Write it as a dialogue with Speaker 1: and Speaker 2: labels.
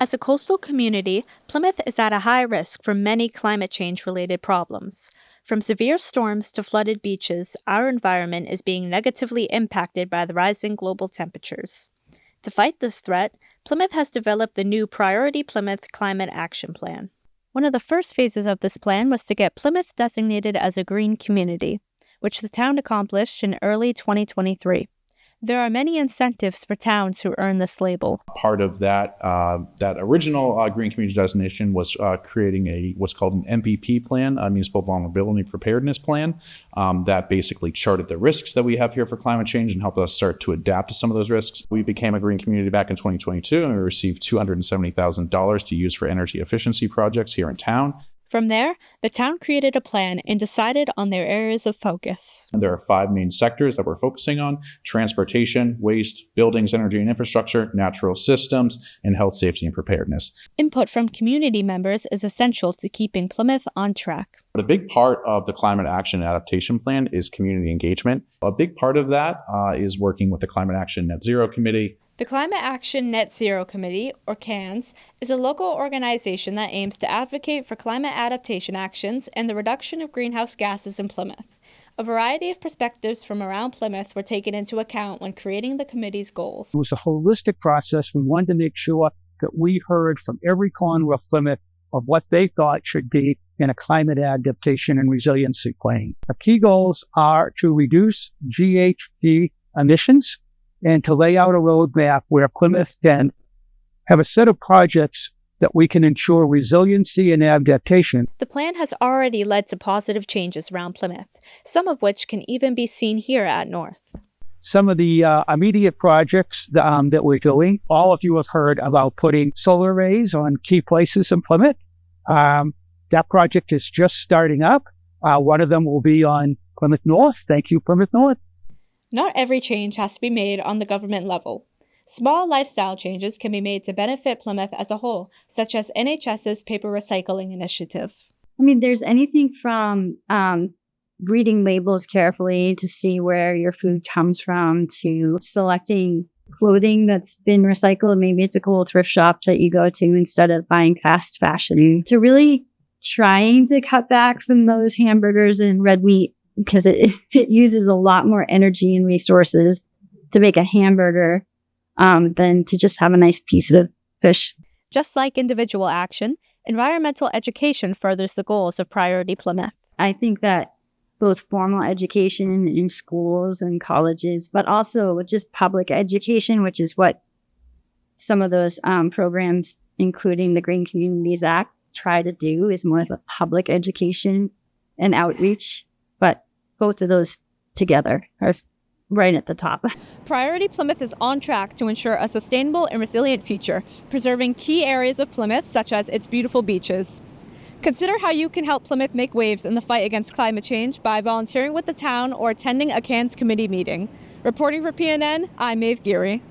Speaker 1: As a coastal community, Plymouth is at a high risk from many climate change-related problems. From severe storms to flooded beaches, our environment is being negatively impacted by the rising global temperatures. To fight this threat, Plymouth has developed the new Priority Plymouth Climate Action Plan. One of the first phases of this plan was to get Plymouth designated as a green community, which the town accomplished in early 2023. There are many incentives for towns who earn this label.
Speaker 2: Part of that original Green Community designation was creating what's called an MVP plan, a Municipal Vulnerability Preparedness Plan, that basically charted the risks that we have here for climate change and helped us start to adapt to some of those risks. We became a green community back in 2022, and we received $270,000 to use for energy efficiency projects here in town.
Speaker 1: From there, the town created a plan and decided on their areas of focus.
Speaker 2: And there are 5 main sectors that we're focusing on: transportation, waste, buildings, energy and infrastructure, natural systems, and health, safety, and preparedness.
Speaker 1: Input from community members is essential to keeping Plymouth on track.
Speaker 2: But a big part of the Climate Action and Adaptation Plan is community engagement. A big part of that is working with the Climate Action Net Zero Committee.
Speaker 1: The Climate Action Net Zero Committee, or CANS, is a local organization that aims to advocate for climate adaptation actions and the reduction of greenhouse gases in Plymouth. A variety of perspectives from around Plymouth were taken into account when creating the committee's goals.
Speaker 3: It was a holistic process. We wanted to make sure that we heard from every corner of Plymouth of what they thought should be in a climate adaptation and resiliency plan. The key goals are to reduce GHG emissions and to lay out a roadmap where Plymouth can have a set of projects that we can ensure resiliency and adaptation.
Speaker 1: The plan has already led to positive changes around Plymouth, some of which can even be seen here at North.
Speaker 3: Some of the immediate projects that we're doing, all of you have heard about putting solar arrays on key places in Plymouth. That project is just starting up. One of them will be on Plymouth North. Thank you, Plymouth North.
Speaker 1: Not every change has to be made on the government level. Small lifestyle changes can be made to benefit Plymouth as a whole, such as NHS's paper recycling initiative.
Speaker 4: I mean, there's anything from reading labels carefully to see where your food comes from, to selecting clothing that's been recycled. Maybe it's a cool thrift shop that you go to instead of buying fast fashion, to really trying to cut back from those hamburgers and red wheat, because it uses a lot more energy and resources to make a hamburger than to just have a nice piece of fish.
Speaker 1: Just like individual action, environmental education furthers the goals of Priority Plymouth.
Speaker 4: I think that both formal education in schools and colleges, but also just public education, which is what some of those programs, including the Green Communities Act, try to do, is more of a public education and outreach. But both of those together are right at the top.
Speaker 1: Priority Plymouth is on track to ensure a sustainable and resilient future, preserving key areas of Plymouth, such as its beautiful beaches. Consider how you can help Plymouth make waves in the fight against climate change by volunteering with the town or attending a CANS committee meeting. Reporting for PNN, I'm Maeve Geary.